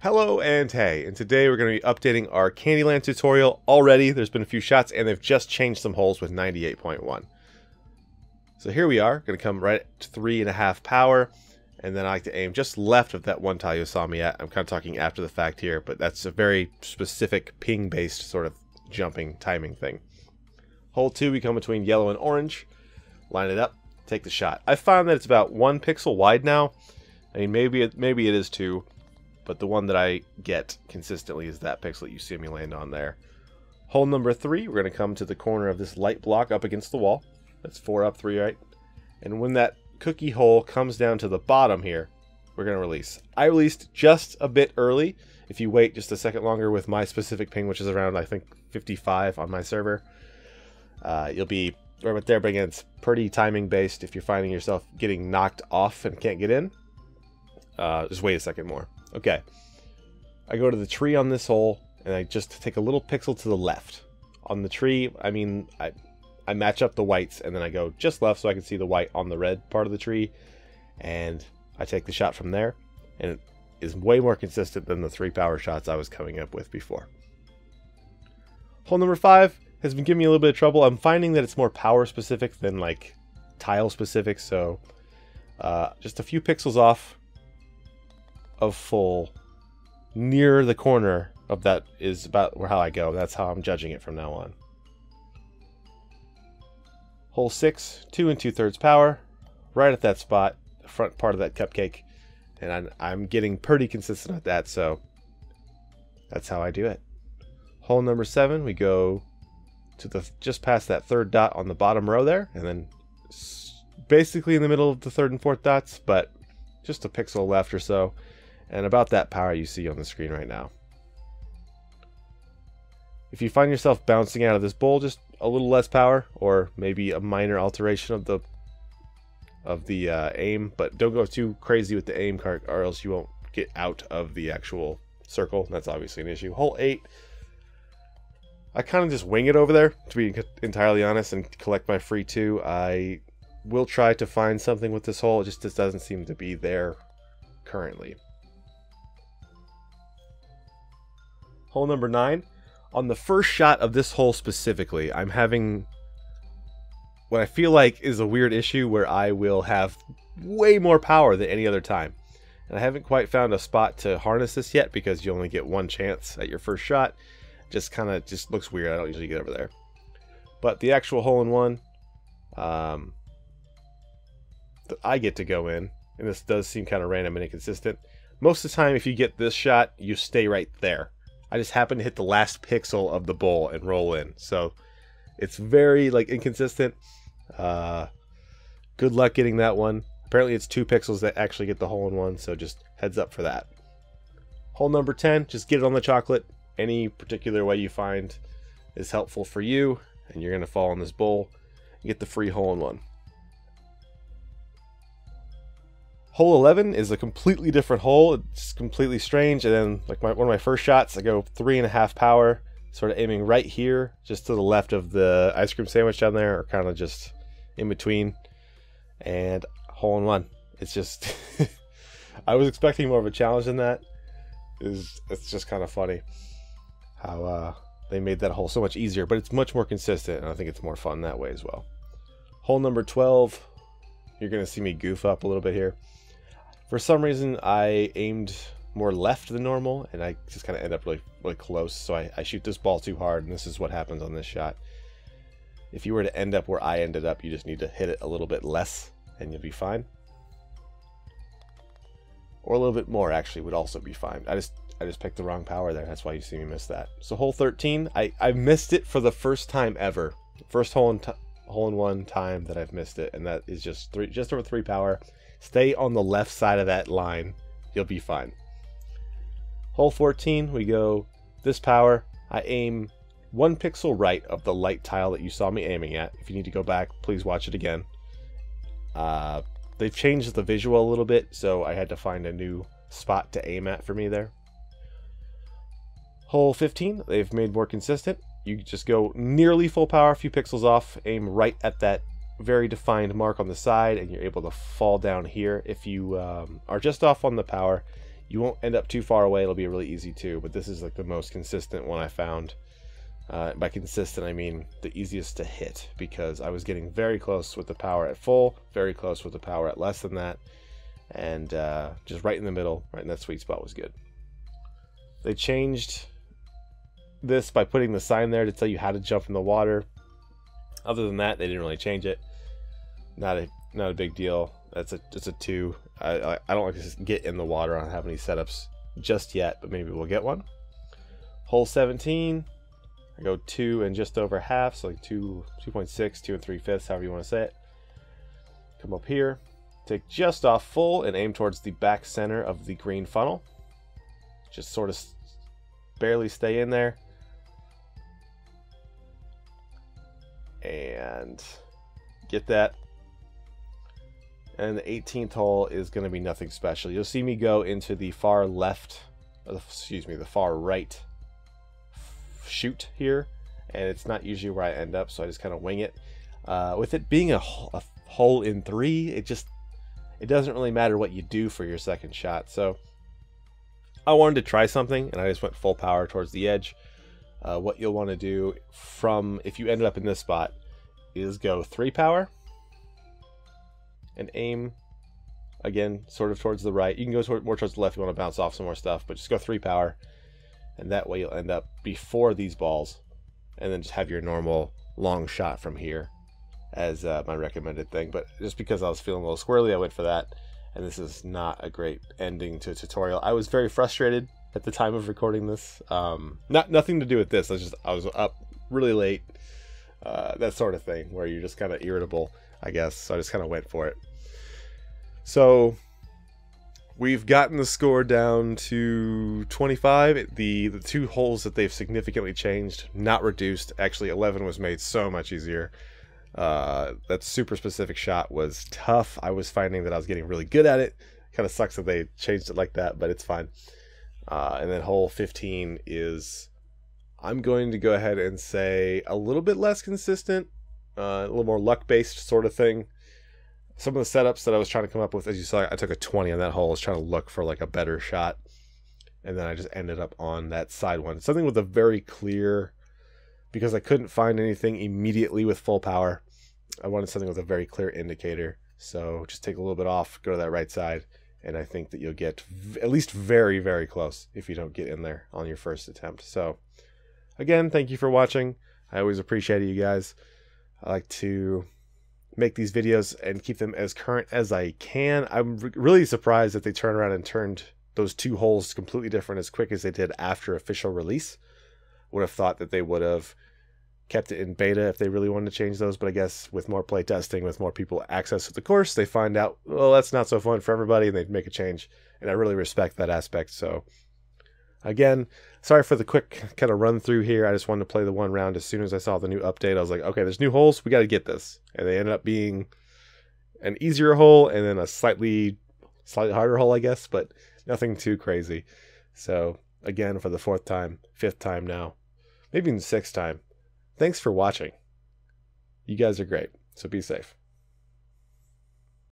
Hello and hey, and today we're going to be updating our Candyland tutorial. Already there's been a few shots and they've just changed some holes with 98.1. So here we are, going to come right to 3.5 power, and then I like to aim just left of that one tile you saw me at. I'm kind of talking after the fact here, but that's a very specific ping based sort of jumping timing thing. Hole 2, we come between yellow and orange, line it up, take the shot. I found that it's about 1 pixel wide now. I mean, maybe it is 2. But the one that I get consistently is that pixel that you see me land on there. Hole number 3, we're going to come to the corner of this light block up against the wall. That's 4 up, 3 right. And when that cookie hole comes down to the bottom here, we're going to release. I released just a bit early. If you wait just a second longer with my specific ping, which is around, I think, 55 on my server, you'll be right there, but again, it's pretty timing based. If you're finding yourself getting knocked off and can't get in, just wait a second more. Okay, I go to the tree on this hole, and I just take a little pixel to the left. On the tree, I mean, I match up the whites, and then I go just left so I can see the white on the red part of the tree, and I take the shot from there, and it is way more consistent than the 3 power shots I was coming up with before. Hole number 5 has been giving me a little bit of trouble. I'm finding that it's more power specific than like tile specific, so just a few pixels off of full near the corner of that is about how I go. That's how I'm judging it from now on. Hole 6, 2 2/3 power, right at that spot, the front part of that cupcake, and I'm getting pretty consistent at that, so that's how I do it. Hole number 7, we go to the just past that 3rd dot on the bottom row there, and then basically in the middle of the 3rd and 4th dots, but just a pixel left or so. And about that power you see on the screen right now. If you find yourself bouncing out of this bowl, just a little less power, or maybe a minor alteration of the aim, but don't go too crazy with the aim card, or else you won't get out of the actual circle. That's obviously an issue. Hole 8, I kind of just wing it over there, to be entirely honest, and collect my free 2. I will try to find something with this hole. It just doesn't seem to be there currently. Hole number 9, on the first shot of this hole specifically, I'm having what I feel like is a weird issue where I will have way more power than any other time. And I haven't quite found a spot to harness this yet because you only get 1 chance at your first shot. Just kind of just looks weird. I don't usually get over there. But the actual hole in one that I get to go in, and this does seem kind of random and inconsistent. Most of the time, if you get this shot, you stay right there. I just happen to hit the last pixel of the bowl and roll in. So it's very like inconsistent. Good luck getting that one. Apparently it's 2 pixels that actually get the hole in one, so just heads up for that. Hole number 10, just get it on the chocolate. Any particular way you find is helpful for you, and you're going to fall in this bowl and get the free hole in one. Hole 11 is a completely different hole. It's completely strange. And then, like one of my first shots, I go 3.5 power, sort of aiming right here, just to the left of the ice cream sandwich down there, or kind of just in between. And hole in one. It's just, I was expecting more of a challenge than that. It's just kind of funny how they made that hole so much easier, but it's much more consistent, and I think it's more fun that way as well. Hole number 12, you're going to see me goof up a little bit here. For some reason, I aimed more left than normal, and I just kind of end up really, really close. So I shoot this ball too hard, and this is what happens on this shot. If you were to end up where I ended up, you just need to hit it a little bit less, and you'll be fine. Or a little bit more, actually, would also be fine. I just picked the wrong power there. That's why you see me miss that. So hole 13, I missed it for the first time ever. First hole in one time that I've missed it, and that is just over 3 power. Stay on the left side of that line. You'll be fine. Hole 14, we go this power. I aim 1 pixel right of the light tile that you saw me aiming at. If you need to go back, please watch it again. They've changed the visual a little bit, so I had to find a new spot to aim at for me there. Hole 15, they've made more consistent. You just go nearly full power, a few pixels off, aim right at that very defined mark on the side, and you're able to fall down here. If you are just off on the power, You won't end up too far away. It'll be really easy too, but this is like the most consistent one I found. By consistent, I mean the easiest to hit, because I was getting very close with the power at full, very close with the power at less than that, and just right in the middle, right in that sweet spot was good. They changed this by putting the sign there to tell you how to jump in the water. Other than that, they didn't really change it. Not a big deal. It's a 2. I don't like to just get in the water. I don't have any setups just yet, but maybe we'll get one. Hole 17. I go 2 and just over half, so like 2.6, 2 3/5, however you want to say it. Come up here, take just off full and aim towards the back center of the green funnel. Just sort of barely stay in there. And get that. And the 18th hole is going to be nothing special. You'll see me go into the far left, the far right shoot here, and it's not usually where I end up, so I just kind of wing it. With it being a hole in 3, it doesn't really matter what you do for your second shot. So I wanted to try something, and I just went full power towards the edge. What you'll want to do if you ended up in this spot is go 3 power and aim again sort of towards the right. You can go more towards the left if you want to bounce off some more stuff, but just go 3 power, and that way you'll end up before these balls, and then just have your normal long shot from here as my recommended thing. But just because I was feeling a little squirrely, I went for that, and this is not a great ending to a tutorial. I was very frustrated at the time of recording this. Nothing to do with this. I was up really late, that sort of thing, where you're just kind of irritable, I guess. So I just kind of went for it. So we've gotten the score down to 25. The 2 holes that they've significantly changed, not reduced. Actually, 11 was made so much easier. That super specific shot was tough. I was finding that I was getting really good at it. Kind of sucks that they changed it like that, but it's fine. And then hole 15 is, I'm going to go ahead and say, a little bit less consistent, a little more luck-based sort of thing. Some of the setups that I was trying to come up with, as you saw, I took a 20 on that hole. I was trying to look for like a better shot, and then I just ended up on that side one. Something with a very clear, because I couldn't find anything immediately with full power. I wanted something with a very clear indicator. So just take a little bit off, go to that right side, and I think that you'll get at least very, very close if you don't get in there on your first attempt. So again, thank you for watching. I always appreciate you guys. I like to make these videos and keep them as current as I can. I'm really surprised that they turned around and turned those 2 holes completely different as quick as they did after official release. Would have thought that they would have kept it in beta if they really wanted to change those, but I guess with more play testing, with more people access to the course, they find out, well, that's not so fun for everybody, and they make a change, and I really respect that aspect. So again, sorry for the quick kind of run through here. I just wanted to play the one round. As soon as I saw the new update, I was like, okay, there's new holes, we got to get this. And they ended up being an easier hole and then a slightly harder hole, I guess, but nothing too crazy. So again, for the 4th time, 5th time now, maybe even 6th time, thanks for watching. You guys are great, so be safe.